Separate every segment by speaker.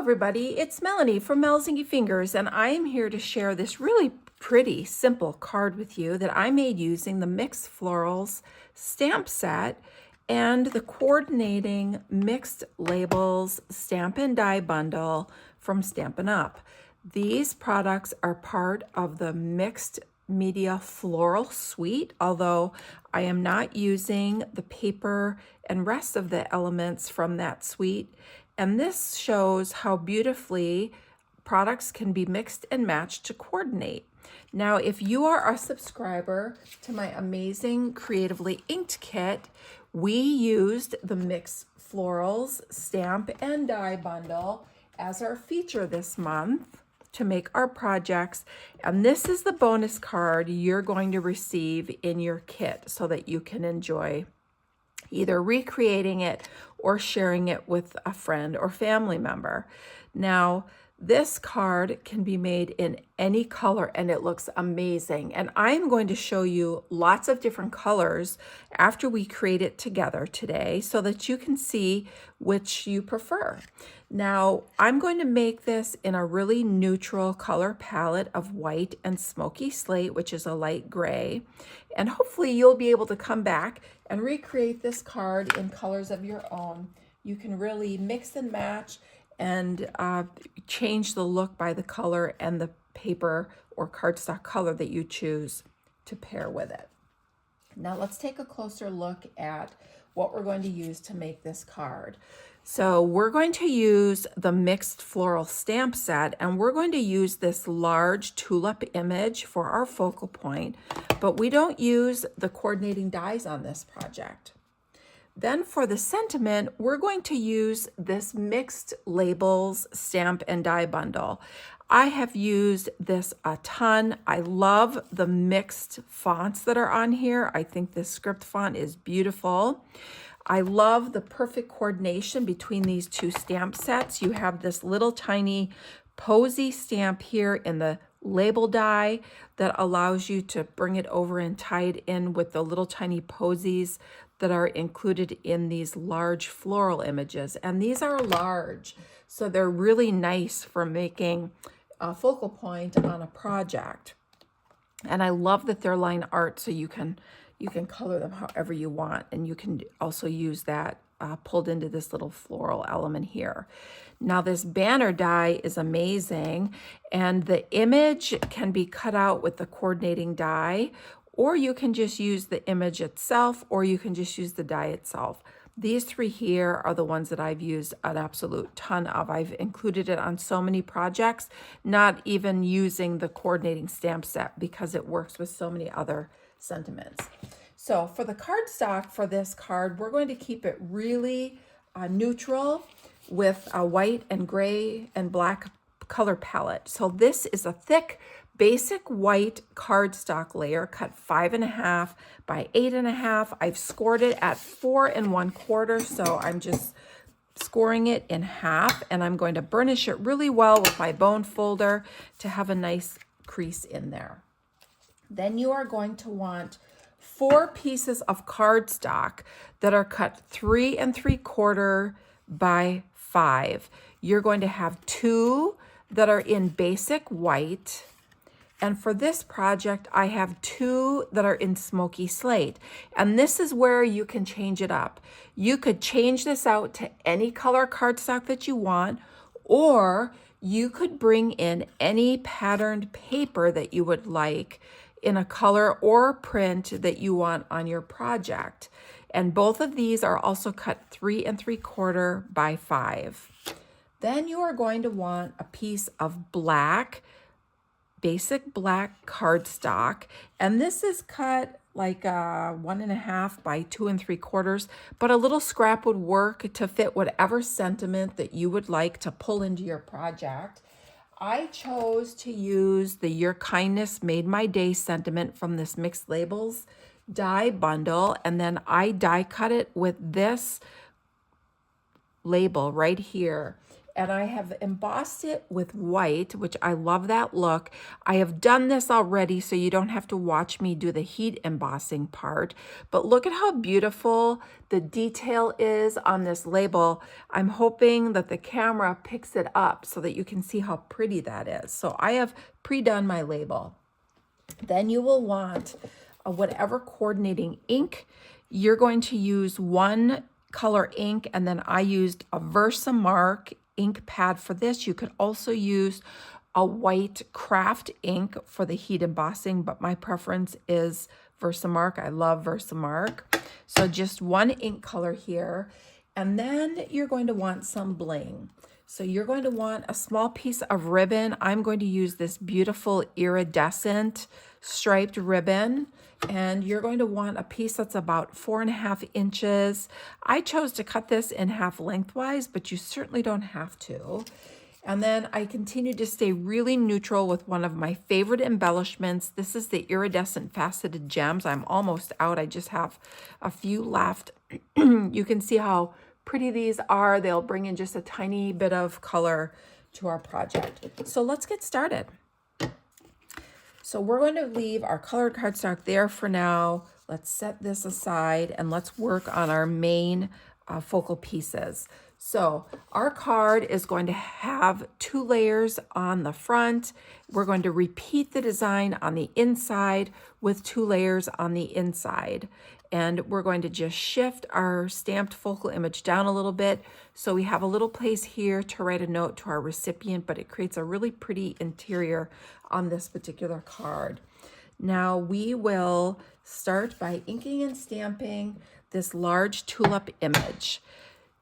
Speaker 1: everybody, it's Melanie from Mels Inky Fingers, and I am here to share this really pretty, simple card with you that I made using the Mixed Florals stamp set and the coordinating Mixed Labels stamp and die bundle from Stampin' Up. These products are part of the Mixed Media Floral Suite, although I am not using the paper and rest of the elements from that suite. And this shows how beautifully products can be mixed and matched to coordinate. Now, if you are a subscriber to my amazing Creatively Inked kit, we used the Mixed Florals Stamp and Die Bundle as our feature this month to make our projects. And this is the bonus card you're going to receive in your kit so that you can enjoy either recreating it or sharing it with a friend or family member. Now, this card can be made in any color and it looks amazing. And I'm going to show you lots of different colors after we create it together today so that you can see which you prefer. Now, I'm going to make this in a really neutral color palette of white and smoky slate, which is a light gray. And hopefully you'll be able to come back and recreate this card in colors of your own. You can really mix and match and change the look by the color and the paper or cardstock color that you choose to pair with it. Now let's take a closer look at what we're going to use to make this card. So we're going to use the Mixed Floral Stamp Set, and we're going to use this large tulip image for our focal point, but we don't use the coordinating dies on this project. Then for the sentiment, we're going to use this Mixed Labels Stamp and Die Bundle. I have used this a ton. I love the mixed fonts that are on here. I think this script font is beautiful. I love the perfect coordination between these two stamp sets. You have this little tiny posy stamp here in the label die that allows you to bring it over and tie it in with the little tiny posies that are included in these large floral images. And these are large, so they're really nice for making a focal point on a project. And I love that they're line art, so you can color them however you want, and you can also use that pulled into this little floral element here. Now this banner die is amazing, and the image can be cut out with the coordinating die, or you can just use the image itself, or you can just use the die itself. These three here are the ones that I've used an absolute ton of. I've included it on so many projects, not even using the coordinating stamp set because it works with so many other sentiments. So for the cardstock for this card, we're going to keep it really neutral with a white and gray and black color palette. So this is a thick, basic white cardstock layer cut 5.5 by 8.5. I've scored it at 4 1/4, so I'm just scoring it in half, and I'm going to burnish it really well with my bone folder to have a nice crease in there. Then you are going to want 4 pieces of cardstock that are cut 3 3/4 by 5. You're going to have 2 that are in basic white. And for this project, I have 2 that are in smoky slate. And this is where you can change it up. You could change this out to any color cardstock that you want, or you could bring in any patterned paper that you would like in a color or print that you want on your project. And both of these are also cut 3 3/4 by 5. Then you are going to want a piece of black, basic black cardstock, and this is cut like 1.5 by 2 3/4, but a little scrap would work to fit whatever sentiment that you would like to pull into your project. I chose to use the Your Kindness Made My Day sentiment from this Mixed Labels die bundle, and then I die cut it with this label right here. and I have embossed it with white, which I love that look. I have done this already, so you don't have to watch me do the heat embossing part, but look at how beautiful the detail is on this label. I'm hoping that the camera picks it up so that you can see how pretty that is. So I have pre-done my label. Then you will want whatever coordinating ink. You're going to use one color ink, and then I used a Versamark ink pad for this. You could also use a white craft ink for the heat embossing, but my preference is Versamark. I love Versamark. So just one ink color here. And then you're going to want some bling. So you're going to want a small piece of ribbon. I'm going to use this beautiful iridescent striped ribbon, and you're going to want a piece that's about 4.5 inches. I chose to cut this in half lengthwise, but you certainly don't have to. And then I continue to stay really neutral with one of my favorite embellishments. This is the iridescent faceted gems. I'm almost out. I just have a few left. You can see how pretty these are. They'll bring in just a tiny bit of color to our project. So let's get started. So we're going to leave our colored cardstock there for now. Let's set this aside and let's work on our main focal pieces. So our card is going to have 2 layers on the front. We're going to repeat the design on the inside with 2 layers on the inside. And we're going to just shift our stamped focal image down a little bit so we have a little place here to write a note to our recipient, but it creates a really pretty interior on this particular card. Now we will start by inking and stamping this large tulip image.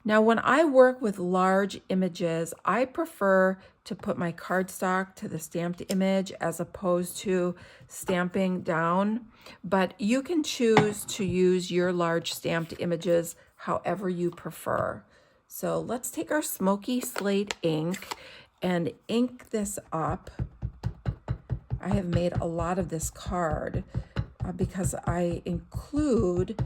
Speaker 1: Now, when I work with large images, I prefer to put my cardstock to the stamped image as opposed to stamping down, but you can choose to use your large stamped images however you prefer. So let's take our smoky slate ink and ink this up. I have made a lot of this card because I include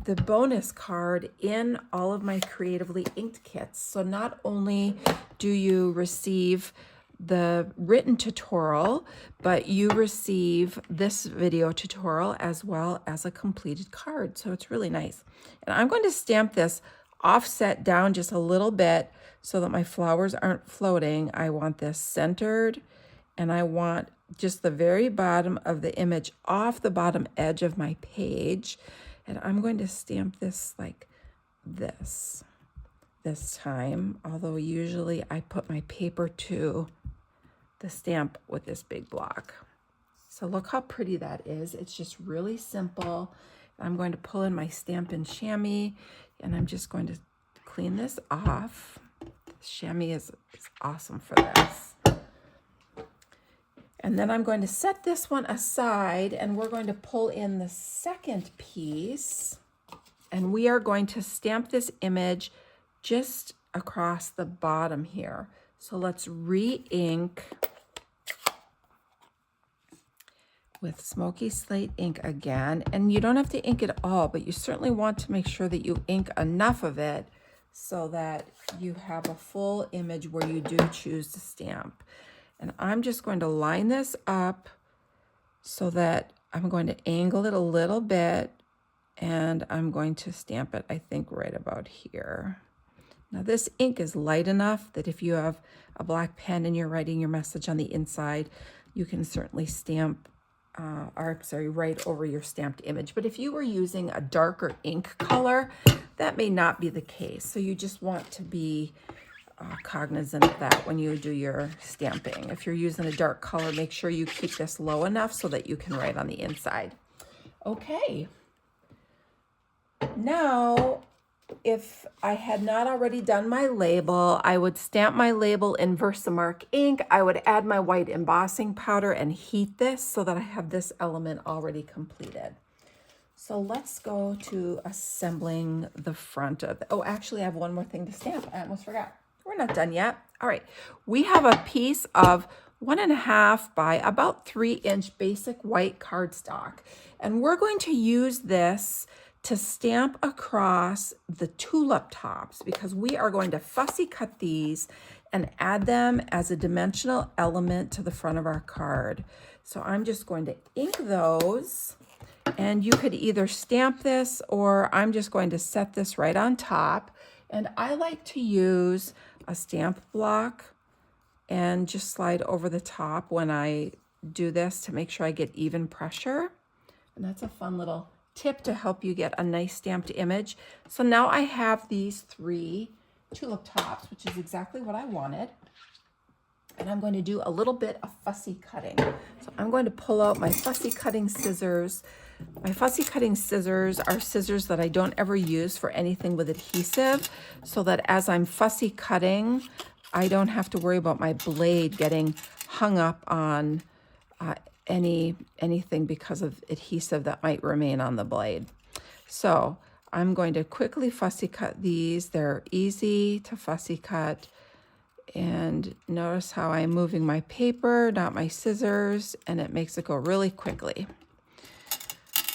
Speaker 1: the bonus card in all of my Creatively inked kits. So not only do you receive the written tutorial, but you receive this video tutorial as well as a completed card. So it's really nice. And I'm going to stamp this offset down just a little bit so that my flowers aren't floating. I want this centered, and I want just the very bottom of the image off the bottom edge of my page. And I'm going to stamp this like this time, although usually I put my paper to the stamp with this big block. So look how pretty that is. It's just really simple. I'm going to pull in my Stampin' Chamois, and I'm just going to clean this off. Chamois is awesome for this. And then I'm going to set this one aside, and we're going to pull in the second piece, and we are going to stamp this image just across the bottom here. So let's re-ink with smoky slate ink again. And you don't have to ink it all, but you certainly want to make sure that you ink enough of it so that you have a full image where you do choose to stamp. And I'm just going to line this up so that I'm going to angle it a little bit, and I'm going to stamp it, I think, right about here. Now this ink is light enough that if you have a black pen and you're writing your message on the inside, you can certainly stamp, right over your stamped image. But if you were using a darker ink color, that may not be the case. So you just want to be cognizant of that when you do your stamping. If you're using a dark color, make sure you keep this low enough so that you can write on the inside. Okay. Now, if I had not already done my label, I would stamp my label in Versamark ink. I would add my white embossing powder and heat this so that I have this element already completed. So let's go to assembling the front of the, oh, actually I have one more thing to stamp. I almost forgot. We're not done yet. All right, we have a piece of 1.5 by about 3 inch basic white cardstock, and we're going to use this to stamp across the tulip tops because we are going to fussy cut these and add them as a dimensional element to the front of our card. So I'm just going to ink those, and you could either stamp this or I'm just going to set this right on top. And I like to use a stamp block and just slide over the top when I do this to make sure I get even pressure. And that's a fun little tip to help you get a nice stamped image. So now I have these 3 tulip tops, which is exactly what I wanted. And I'm going to do a little bit of fussy cutting. So I'm going to pull out my fussy cutting scissors. My fussy cutting scissors are scissors that I don't ever use for anything with adhesive, so that as I'm fussy cutting, I don't have to worry about my blade getting hung up on anything because of adhesive that might remain on the blade. So I'm going to quickly fussy cut these. They're easy to fussy cut. And notice how I'm moving my paper, not my scissors, and it makes it go really quickly.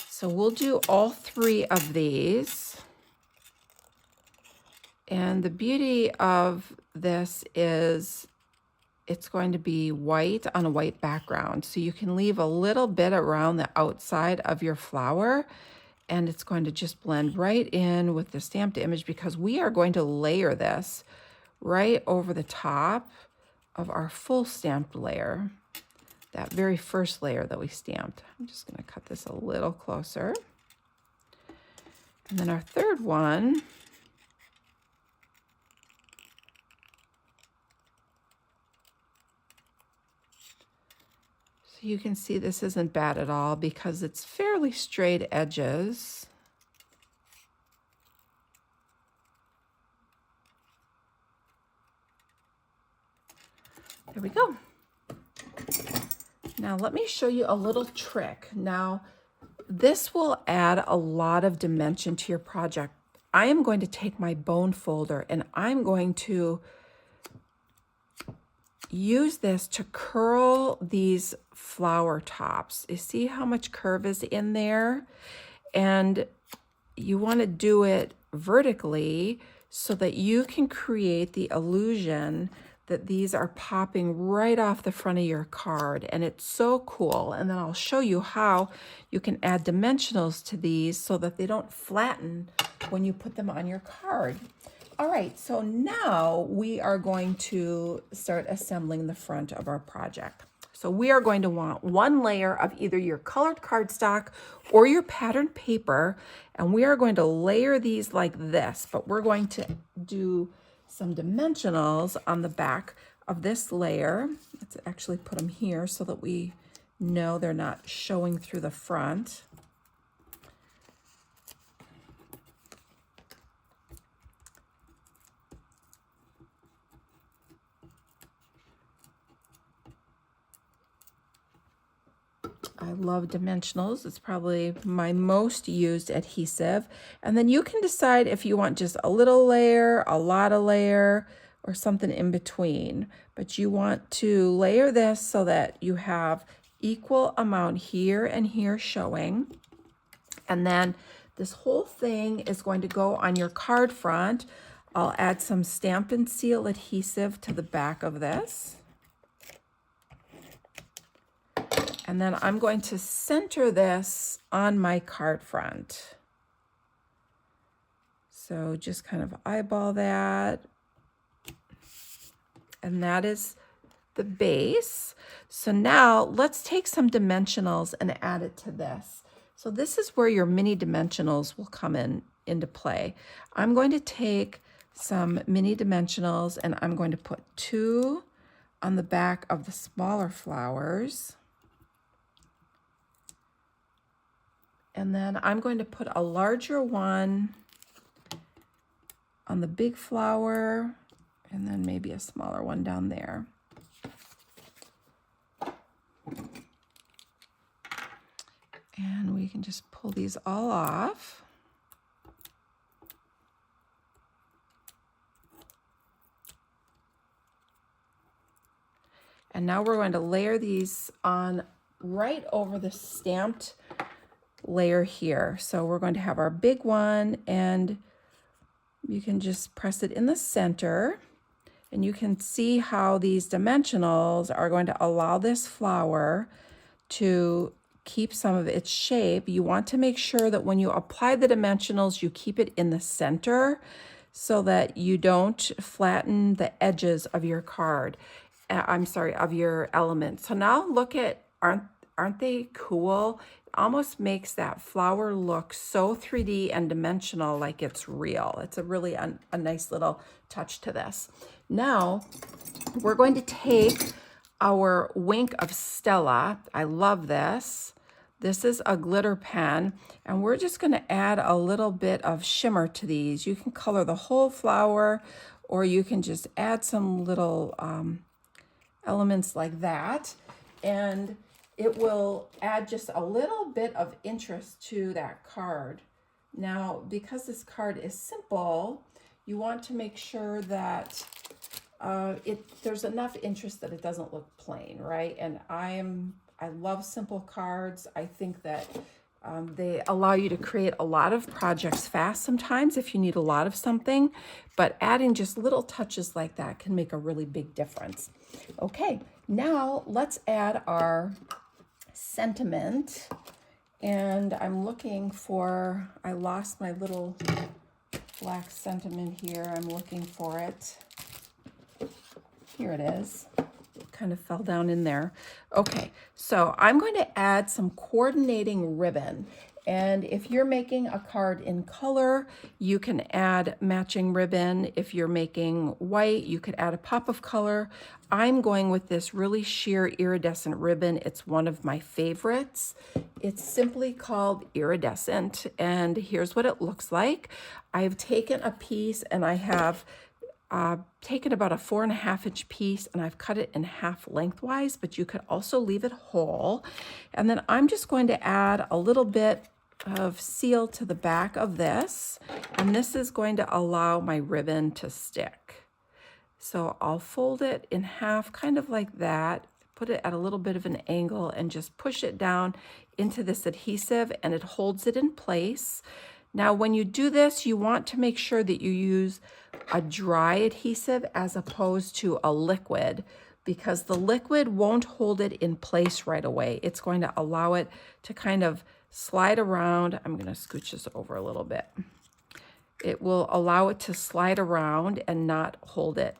Speaker 1: So we'll do all 3 of these. And the beauty of this is it's going to be white on a white background. So you can leave a little bit around the outside of your flower, and it's going to just blend right in with the stamped image because we are going to layer this right over the top of our full stamped layer, that very first layer that we stamped. I'm just going to cut this a little closer. And then our third one, so you can see this isn't bad at all because it's fairly straight edges. There we go. Now let me show you a little trick. Now this will add a lot of dimension to your project. I am going to take my bone folder and I'm going to use this to curl these flower tops. You see how much curve is in there? And you want to do it vertically so that you can create the illusion that these are popping right off the front of your card. And it's so cool. And then I'll show you how you can add dimensionals to these so that they don't flatten when you put them on your card. All right, so now we are going to start assembling the front of our project. So we are going to want 1 layer of either your colored cardstock or your patterned paper, and we are going to layer these like this, but we're going to do some dimensionals on the back of this layer. Let's actually put them here so that we know they're not showing through the front. I love dimensionals. It's probably my most used adhesive. And then you can decide if you want just a little layer, a lot of layer, or something in between. But you want to layer this so that you have equal amount here and here showing. And then this whole thing is going to go on your card front. I'll add some Stamp and Seal adhesive to the back of this. And then I'm going to center this on my card front. So just kind of eyeball that. And that is the base. So now let's take some dimensionals and add it to this. So this is where your mini dimensionals will come into play. I'm going to take some mini dimensionals and I'm going to put 2 on the back of the smaller flowers. And then I'm going to put a larger one on the big flower, and then maybe a smaller one down there. And we can just pull these all off. And now we're going to layer these on right over the stamped layer here. So we're going to have our big one, and you can just press it in the center, and you can see how these dimensionals are going to allow this flower to keep some of its shape. You want to make sure that when you apply the dimensionals, you keep it in the center so that you don't flatten the edges of your card. I'm sorry, of your element. So now look at, aren't they cool? It almost makes that flower look so 3D and dimensional, like it's real. It's a really a nice little touch to this. Now we're going to take our Wink of Stella. I love this. This is a glitter pen, and we're just going to add a little bit of shimmer to these. You can color the whole flower, or you can just add some little elements like that, and it will add just a little bit of interest to that card. Now, because this card is simple, you want to make sure that there's enough interest that it doesn't look plain, right? And I love simple cards. I think that they allow you to create a lot of projects fast sometimes if you need a lot of something, but adding just little touches like that can make a really big difference. Okay, now let's add our sentiment. And I'm looking for, I lost my little black sentiment here. I'm looking for it. Here it is. It kind of fell down in there. Okay, so I'm going to add some coordinating ribbon. And if you're making a card in color, you can add matching ribbon. If you're making white, you could add a pop of color. I'm going with this really sheer iridescent ribbon. It's one of my favorites. It's simply called Iridescent, and here's what it looks like. I've taken a piece, and I have taken about a 4.5-inch piece, and I've cut it in half lengthwise, but you could also leave it whole. And then I'm just going to add a little bit of seal to the back of this, and this is going to allow my ribbon to stick. So I'll fold it in half, kind of like that, put it at a little bit of an angle, and just push it down into this adhesive, and it holds it in place. Now, when you do this, you want to make sure that you use a dry adhesive as opposed to a liquid, because the liquid won't hold it in place right away. It's going to allow it to kind of slide around. I'm going to scooch this over a little bit. It will allow it to slide around and not hold it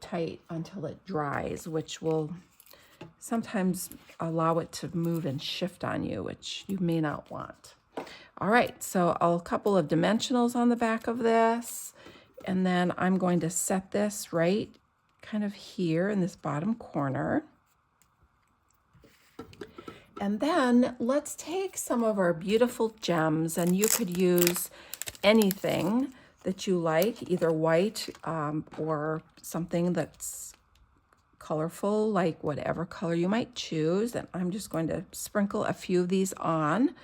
Speaker 1: tight until it dries, which will sometimes allow it to move and shift on you, which you may not want. All right, so a couple of dimensionals on the back of this, and then I'm going to set this right kind of here in this bottom corner. And then let's take some of our beautiful gems, and you could use anything that you like, either white or something that's colorful, like whatever color you might choose. And I'm just going to sprinkle a few of these on.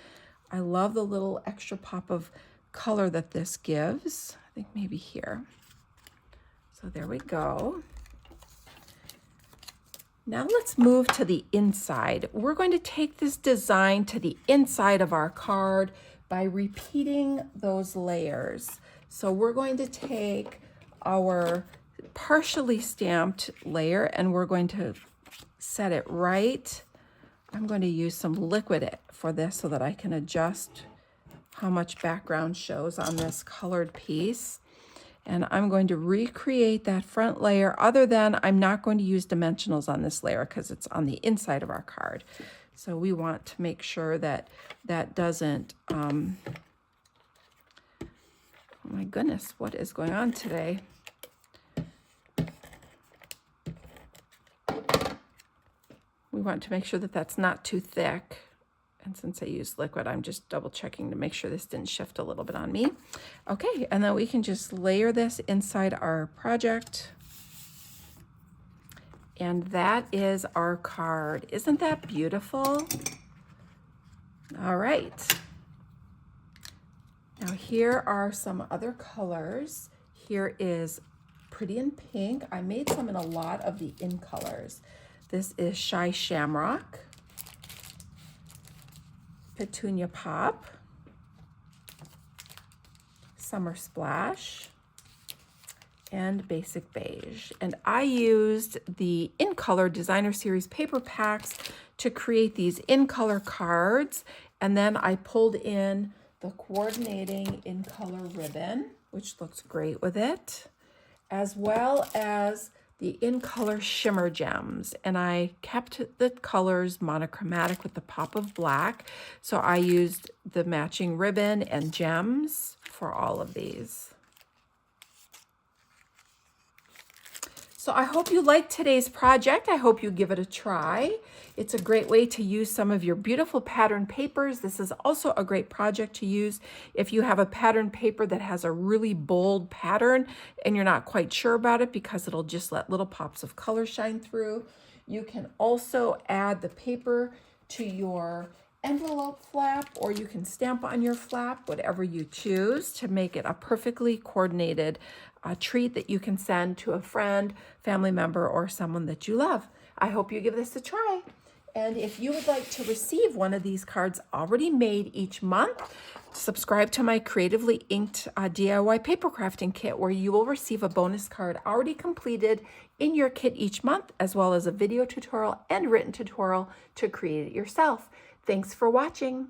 Speaker 1: I love the little extra pop of color that this gives. I think maybe here. So there we go. Now let's move to the inside. We're going to take this design to the inside of our card by repeating those layers. So we're going to take our partially stamped layer, and we're going to set it right. I'm going to use some liquid for this so that I can adjust how much background shows on this colored piece. And I'm going to recreate that front layer, other than I'm not going to use dimensionals on this layer because it's on the inside of our card. So we want to make sure that that doesn't, oh my goodness, what is going on today? We want to make sure that that's not too thick. And since I used liquid, I'm just double checking to make sure this didn't shift a little bit on me. Okay, and then we can just layer this inside our project. And that is our card. Isn't that beautiful? All right. Now here are some other colors. Here is Pretty in Pink. I made some in a lot of the in colors. This is Shy Shamrock. Petunia Pop, Summer Splash, and Basic Beige. And I used the In Color Designer Series paper packs to create these in color cards. And then I pulled in the coordinating In Color ribbon, which looks great with it, as well as the In Color shimmer gems. And I kept the colors monochromatic with the pop of black. So I used the matching ribbon and gems for all of these. So I hope you liked today's project. I hope you give it a try. It's a great way to use some of your beautiful pattern papers. This is also a great project to use if you have a pattern paper that has a really bold pattern and you're not quite sure about it because it'll just let little pops of color shine through. You can also add the paper to your envelope flap, or you can stamp on your flap, whatever you choose, to make it a perfectly coordinated treat that you can send to a friend, family member, or someone that you love. I hope you give this a try. And if you would like to receive one of these cards already made each month, subscribe to my Creatively Inked DIY paper crafting kit, where you will receive a bonus card already completed in your kit each month, as well as a video tutorial and written tutorial to create it yourself. Thanks for watching.